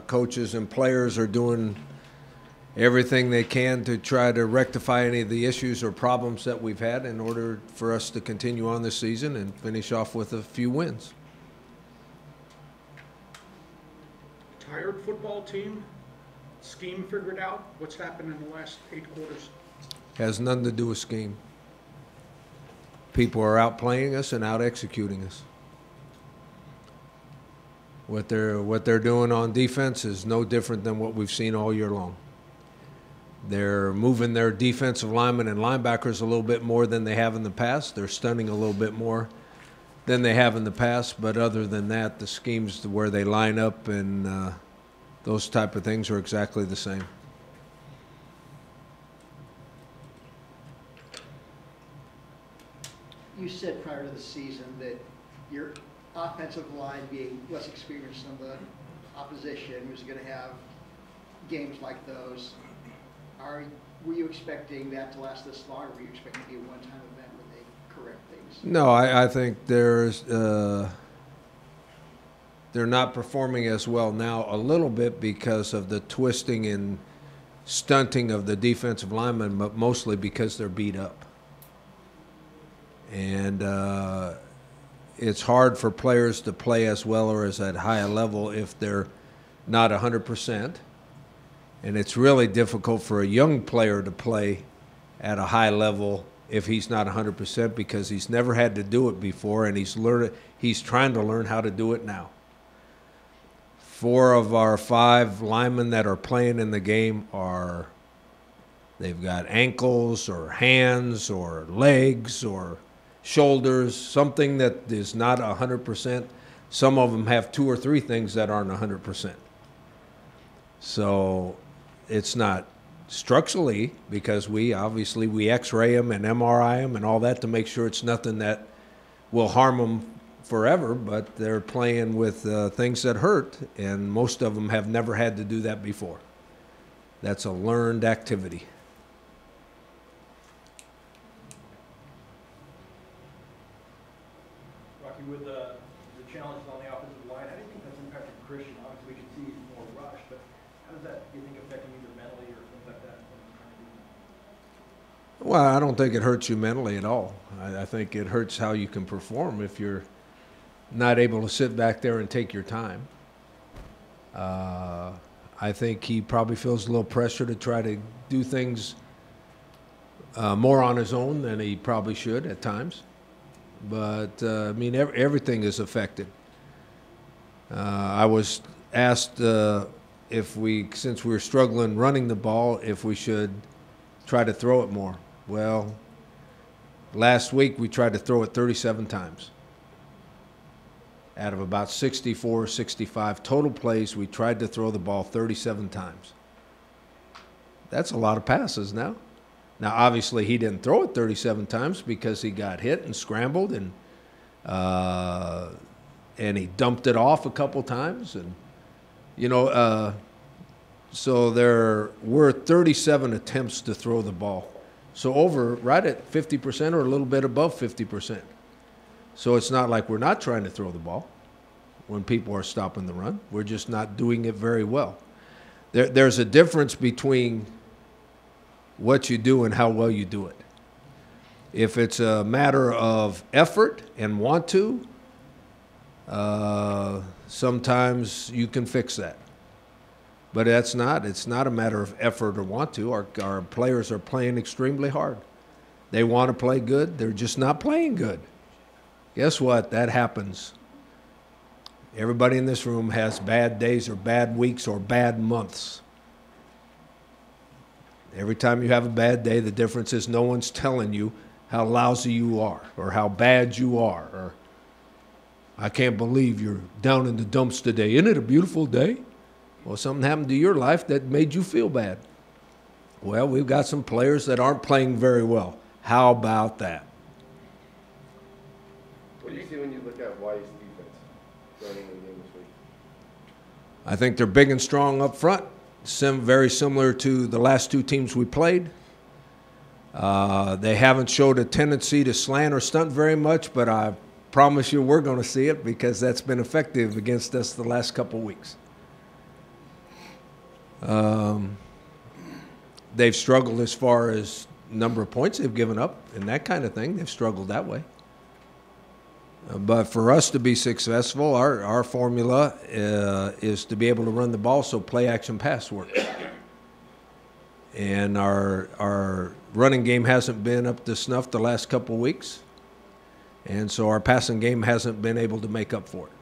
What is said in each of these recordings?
coaches and players are doing everything they can to try to rectify any of the issues or problems that we've had in order for us to continue on this season and finish off with a few wins. Tired football team? Scheme figured out? What's happened in the last 8 quarters? Has nothing to do with scheme. People are outplaying us and out executing us. What they're doing on defense is no different than what we've seen all year long. They're moving their defensive linemen and linebackers a little bit more than they have in the past. They're stunning a little bit more than they have in the past. But other than that, the schemes where they line up and those type of things are exactly the same. You said prior to the season that your offensive line, being less experienced than the opposition, was going to have games like those. Were you expecting that to last this long, or were you expecting it to be a one-time event where they correct things? No, I think they're not performing as well now a little bit because of the twisting and stunting of the defensive linemen, but mostly because they're beat up. And it's hard for players to play as well or as at high a level if they're not 100%. And it's really difficult for a young player to play at a high level if he's not 100% because he's never had to do it before and he's trying to learn how to do it now. 4 of our 5 linemen that are playing in the game they've got ankles or hands or legs or shoulders, something that is not 100%. Some of them have 2 or 3 things that aren't 100%. So it's not structurally, because we x-ray them and MRI them and all that to make sure it's nothing that will harm them forever, but they're playing with things that hurt, and most of them have never had to do that before. That's a learned activity. Rocky, with the challenges on the offensive line, how do you think that's impacted Christian? Obviously, we can see he's more rushed, but how does that, do you think, affect him either mentally or things like that? Well, I don't think it hurts you mentally at all. I think it hurts how you can perform if you're not able to sit back there and take your time. I think he probably feels a little pressure to try to do things more on his own than he probably should at times. But, I mean, everything is affected. I was asked since we were struggling running the ball, if we should try to throw it more. Well, last week we tried to throw it 37 times. Out of about 64 or 65 total plays, we tried to throw the ball 37 times. That's a lot of passes now. Now, obviously, he didn't throw it 37 times because he got hit and scrambled, and he dumped it off a couple times. And, so there were 37 attempts to throw the ball. So right at 50% or a little bit above 50%. So it's not like we're not trying to throw the ball when people are stopping the run. We're just not doing it very well. There's a difference between what you do and how well you do it. If it's a matter of effort and want to, sometimes you can fix that. But it's not a matter of effort or want to. Our players are playing extremely hard. They want to play good. They're just not playing good. Guess what? That happens. Everybody in this room has bad days or bad weeks or bad months. Every time you have a bad day, the difference is no one's telling you how lousy you are or how bad you are, or I can't believe you're down in the dumps today. Isn't it a beautiful day? Well, something happened to your life that made you feel bad. Well, we've got some players that aren't playing very well. How about that? What do you see when you look at Hawaii's defense running in the game this week? I think they're big and strong up front, very similar to the last 2 teams we played. They haven't showed a tendency to slant or stunt very much, but I promise you we're going to see it because that's been effective against us the last couple weeks. They've struggled as far as number of points they've given up and that kind of thing. They've struggled that way. But for us to be successful, our formula is to be able to run the ball so play action pass works. And our running game hasn't been up to snuff the last couple of weeks. And so our passing game hasn't been able to make up for it.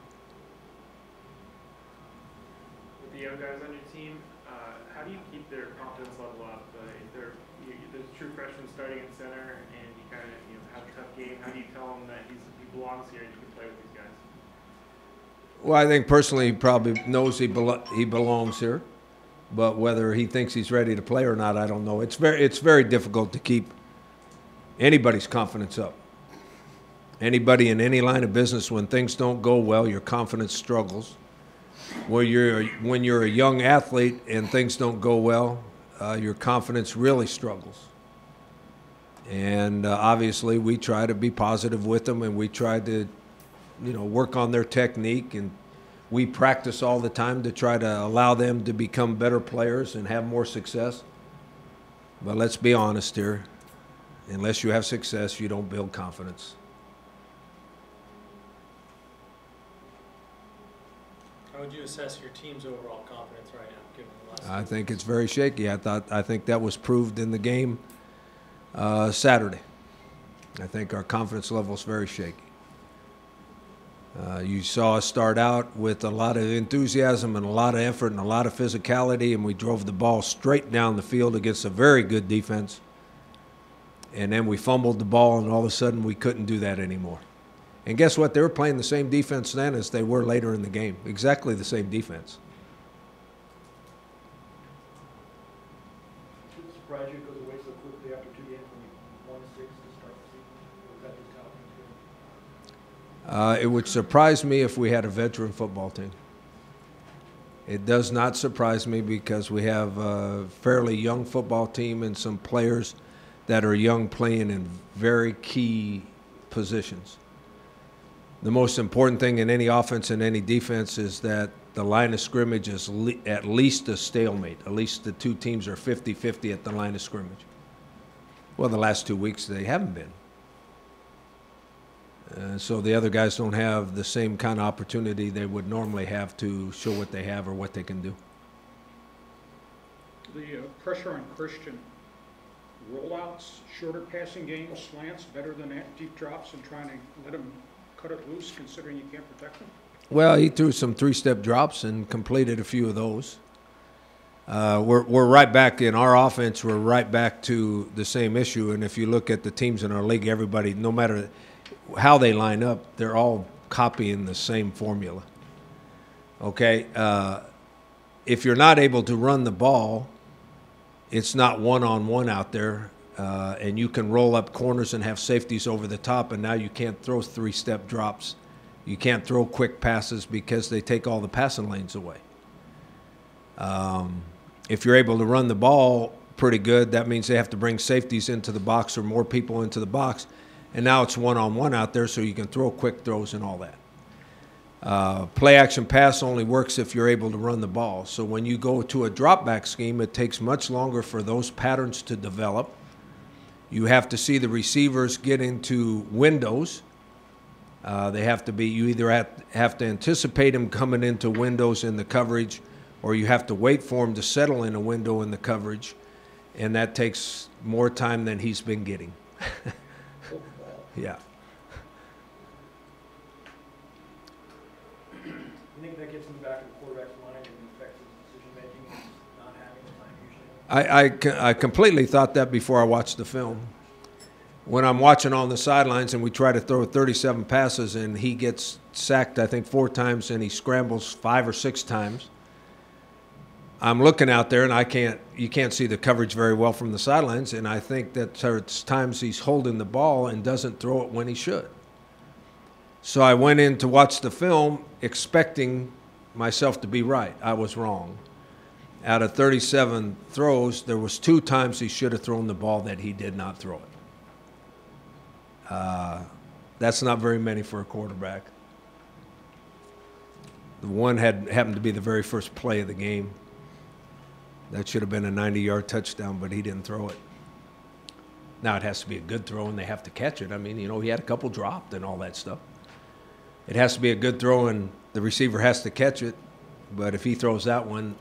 With the young guys on your team, how do you keep their confidence level up? If there's a true freshman starting at center and you kind of have a tough game, how do you tell him that he belongs here and you can play with these guys? Well, I think personally he probably knows he belongs here. But whether he thinks he's ready to play or not, I don't know. It's very difficult to keep anybody's confidence up. Anybody in any line of business, when things don't go well, your confidence struggles. When you're a young athlete and things don't go well, your confidence really struggles. And obviously, we try to be positive with them, and we try to, work on their technique, and we practice all the time to try to allow them to become better players and have more success. But let's be honest here. Unless you have success, you don't build confidence. How would you assess your team's overall confidence right now, given the last? I think it's very shaky. I think that was proved in the game Saturday. I think our confidence level is very shaky. You saw us start out with a lot of enthusiasm and a lot of effort and a lot of physicality, and we drove the ball straight down the field against a very good defense. And then we fumbled the ball, and all of a sudden we couldn't do that anymore. And guess what? They were playing the same defense then as they were later in the game. Exactly the same defense. Did it surprise you it goes away so quickly after 2 games when you won 6 to start the season? Or was that just how things go? It would surprise me if we had a veteran football team. It does not surprise me because we have a fairly young football team and some players that are young playing in very key positions. The most important thing in any offense and any defense is that the line of scrimmage is at least a stalemate. At least the two teams are 50-50 at the line of scrimmage. Well, the last 2 weeks they haven't been. So the other guys don't have the same kind of opportunity they would normally have to show what they have or what they can do. The pressure on Christian, rollouts, shorter passing games, slants, better than that, deep drops, and trying to let him cut it loose considering you can't protect him? Well, he threw some three-step drops and completed a few of those. We're right back in our offense. We're right back to the same issue. And if you look at the teams in our league, everybody, no matter how they line up, they're all copying the same formula. Okay? If you're not able to run the ball, it's not one-on-one out there, and you can roll up corners and have safeties over the top, and now you can't throw three-step drops. You can't throw quick passes because they take all the passing lanes away. If you're able to run the ball pretty good, that means they have to bring safeties into the box or more people into the box, and now it's one-on-one out there so you can throw quick throws and all that. Play-action pass only works if you're able to run the ball. So when you go to a drop-back scheme, it takes much longer for those patterns to develop. You have to see the receivers get into windows. They have to be, you either have to anticipate them coming into windows in the coverage, or you have to wait for him to settle in a window in the coverage, and that takes more time than he's been getting. Yeah. You think that gets in the back of the quarterback's mind and affects his decision-making and not having the time usually? I completely thought that before I watched the film. When I'm watching on the sidelines and we try to throw 37 passes and he gets sacked, I think 4 times, and he scrambles 5 or 6 times, I'm looking out there and you can't see the coverage very well from the sidelines, and I think that there's times he's holding the ball and doesn't throw it when he should. So I went in to watch the film expecting myself to be right. I was wrong. Out of 37 throws, there was 2 times he should have thrown the ball that he did not throw it. That's not very many for a quarterback. The one happened to be the very first play of the game. That should have been a 90-yard touchdown, but he didn't throw it. Now it has to be a good throw, and they have to catch it. I mean, you know, he had a couple dropped and all that stuff. It has to be a good throw, and the receiver has to catch it. But if he throws that one,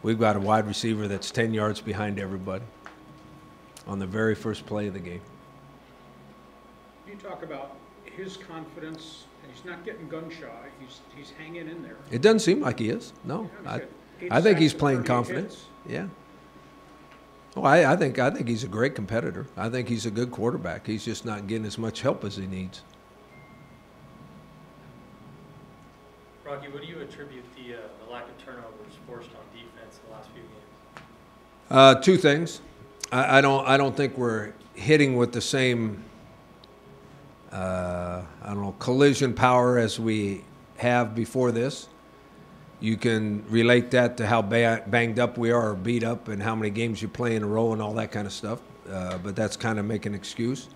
we've got a wide receiver that's 10 yards behind everybody on the very first play of the game. You talk about his confidence, and he's not getting gun shy. He's hanging in there. It doesn't seem like he is. No, I think he's playing confident. Yeah. Oh, I think he's a great competitor. I think he's a good quarterback. He's just not getting as much help as he needs. Rocky, what do you attribute the lack of turnovers forced on defense in the last few games? Two things. I don't think we're hitting with the same collision power as we have before this. You can relate that to how banged up we are or beat up and how many games you play in a row and all that kind of stuff. But that's kind of making an excuse.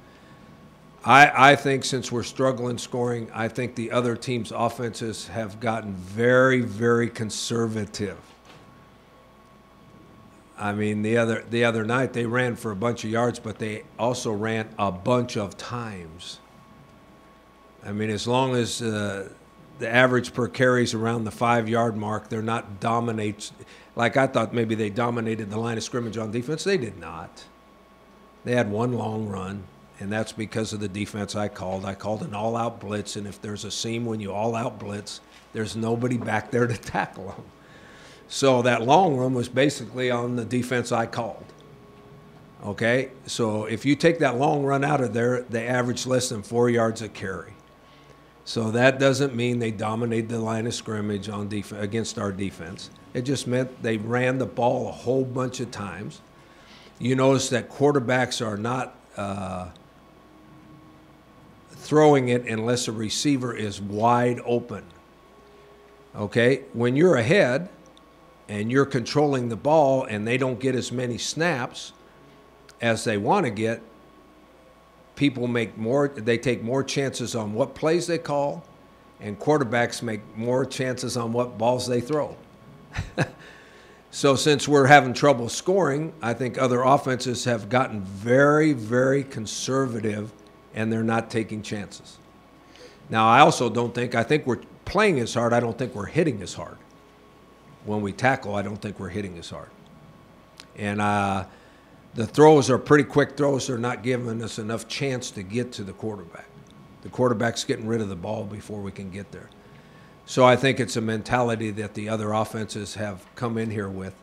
I think since we're struggling scoring, I think the other team's offenses have gotten very, very conservative. I mean, the other night they ran for a bunch of yards, but they also ran a bunch of times. I mean, as long as the average per carry is around the 5-yard mark, they're not dominate. Like I thought maybe they dominated the line of scrimmage on defense. They did not. They had one long run, and that's because of the defense I called. I called an all-out blitz, and if there's a seam when you all-out blitz, there's nobody back there to tackle them. So that long run was basically on the defense I called. Okay? So if you take that long run out of there, they average less than 4 yards a carry. So that doesn't mean they dominated the line of scrimmage on against our defense. It just meant they ran the ball a whole bunch of times. You notice that quarterbacks are not throwing it unless a receiver is wide open. Okay? When you're ahead and you're controlling the ball and they don't get as many snaps as they want to get, people they take more chances on what plays they call, and quarterbacks make more chances on what balls they throw. So since we're having trouble scoring, I think other offenses have gotten very, very conservative, and they're not taking chances. Now, I think we're playing as hard. I don't think we're hitting as hard. When we tackle, I don't think we're hitting as hard. And the throws are pretty quick throws. They're not giving us enough chance to get to the quarterback. The quarterback's getting rid of the ball before we can get there. So I think it's a mentality that the other offenses have come in here with.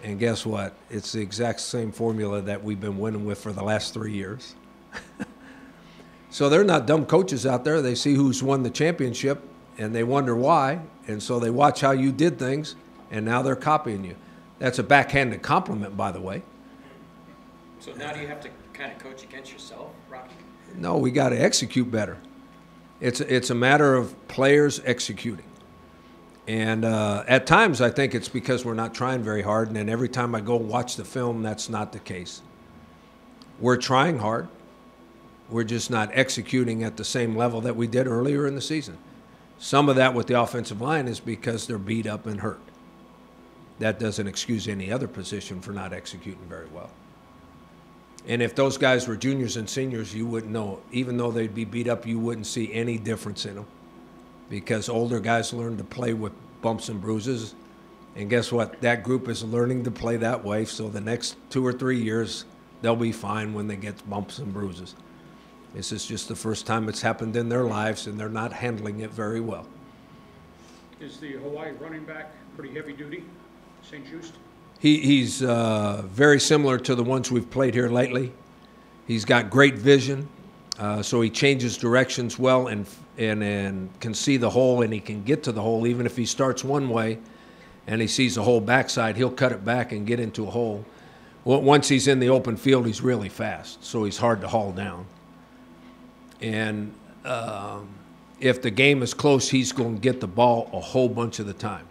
And guess what? It's the exact same formula that we've been winning with for the last 3 years. So they're not dumb coaches out there. They see who's won the championship, and they wonder why. And so they watch how you did things, and now they're copying you. That's a backhanded compliment, by the way. So now do you have to kind of coach against yourself, Rocky? No, we got to execute better. It's a matter of players executing. And at times I think it's because we're not trying very hard, and then every time I go watch the film, that's not the case. We're trying hard. We're just not executing at the same level that we did earlier in the season. Some of that with the offensive line is because they're beat up and hurt. That doesn't excuse any other position for not executing very well. And if those guys were juniors and seniors, you wouldn't know. Even though they'd be beat up, you wouldn't see any difference in them, because older guys learn to play with bumps and bruises. And guess what? That group is learning to play that way, so the next 2 or 3 years, they'll be fine when they get bumps and bruises. This is just the first time it's happened in their lives, and they're not handling it very well. Is the Hawaii running back pretty heavy duty, St. Just? He's very similar to the ones we've played here lately. He's got great vision, so he changes directions well and can see the hole, and he can get to the hole. Even if he starts one way and he sees the whole backside, he'll cut it back and get into a hole. Well, once he's in the open field, he's really fast, so he's hard to haul down. And if the game is close, he's going to get the ball a whole bunch of the time.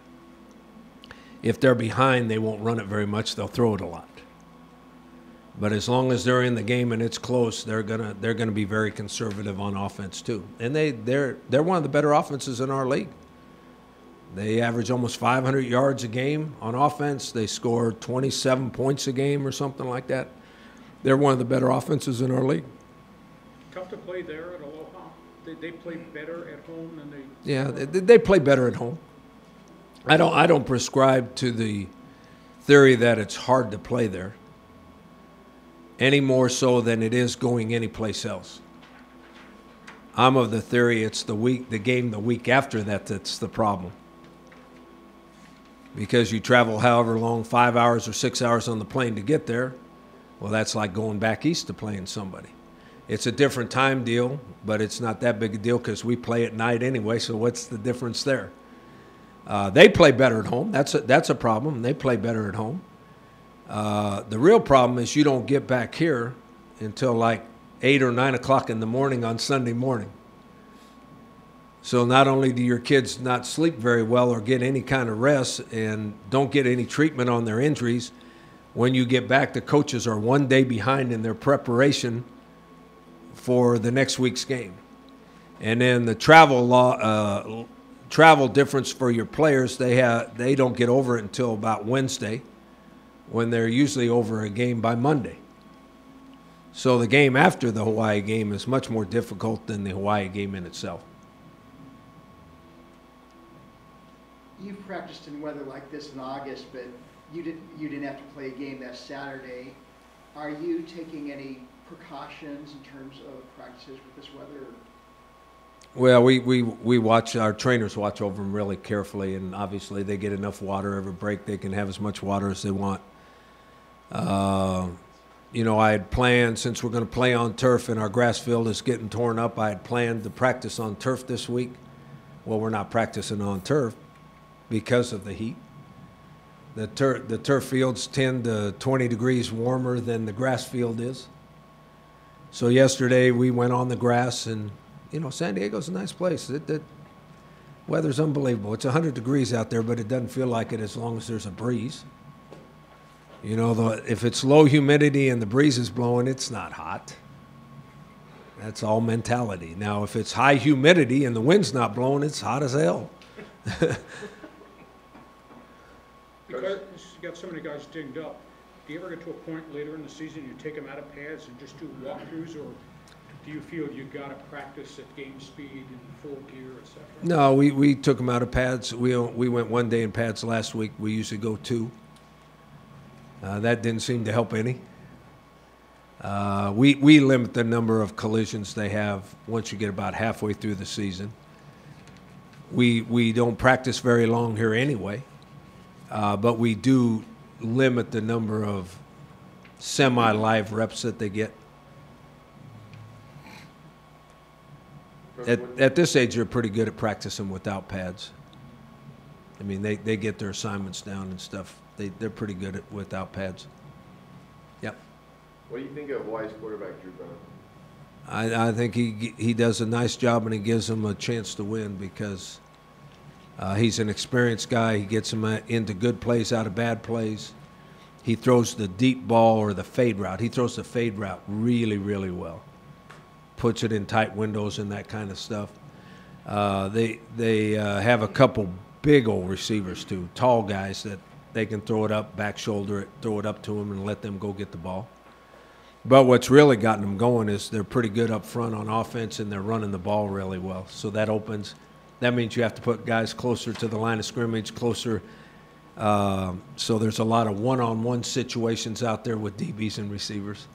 If they're behind, they won't run it very much. They'll throw it a lot. But as long as they're in the game and it's close, they're gonna be very conservative on offense too. And they're one of the better offenses in our league. They average almost 500 yards a game on offense. They score 27 points a game or something like that. They're one of the better offenses in our league. Tough to play there at Aloha. They play better at home than they. Yeah, they play better at home. I don't prescribe to the theory that it's hard to play there, any more so than it is going anyplace else. I'm of the theory it's the game the week after that's the problem. Because you travel however long, 5 hours or 6 hours on the plane to get there, well, that's like going back east to playing somebody. It's a different time deal, but it's not that big a deal because we play at night anyway, so what's the difference there? They play better at home. That's a problem. They play better at home. The real problem is you don't get back here until like 8 or 9 o'clock in the morning on Sunday morning. So not only do your kids not sleep very well or get any kind of rest and don't get any treatment on their injuries, when you get back, the coaches are one day behind in their preparation for the next week's game. And then the travel difference for your players, they don't get over it until about Wednesday, when they're usually over a game by Monday. So the game after the Hawaii game is much more difficult than the Hawaii game in itself. You've practiced in weather like this in August, but you didn't have to play a game that Saturday. Are you taking any precautions in terms of practices with this weather? Well, we watch, our trainers watch over them really carefully, and obviously they get enough water every break. They can have as much water as they want. You know, I had planned, since we're going to play on turf and our grass field is getting torn up, I had planned to practice on turf this week. Well, we're not practicing on turf because of the heat. The turf field's 10 to 20 degrees warmer than the grass field is. So yesterday we went on the grass, and you know, San Diego's a nice place. The weather's unbelievable. It's 100 degrees out there, but it doesn't feel like it as long as there's a breeze. You know, if it's low humidity and the breeze is blowing, it's not hot. That's all mentality. Now, if it's high humidity and the wind's not blowing, it's hot as hell. Because you got so many guys dinged up, do you ever get to a point later in the season you take them out of pads and just do walkthroughs, or do you feel you got to practice at game speed and full gear, et cetera? No, we took them out of pads. We went one day in pads last week. We usually go two. That didn't seem to help any. We limit the number of collisions they have once you get about halfway through the season. We don't practice very long here anyway, but we do limit the number of semi-live reps that they get. At this age, they're pretty good at practicing without pads. I mean, they get their assignments down and stuff. They're pretty good at without pads. Yep. What do you think of Hawaii's quarterback, Drew Brown? I think he does a nice job, and he gives them a chance to win because he's an experienced guy. He gets them into good plays out of bad plays. He throws the deep ball or the fade route. He throws the fade route really, really well. Puts it in tight windows and that kind of stuff. They have a couple big old receivers too, tall guys that they can throw it up, back shoulder it, throw it up to them, and let them go get the ball. But what's really gotten them going is they're pretty good up front on offense, and they're running the ball really well. So that means you have to put guys closer to the line of scrimmage, closer. So there's a lot of one-on-one situations out there with DBs and receivers.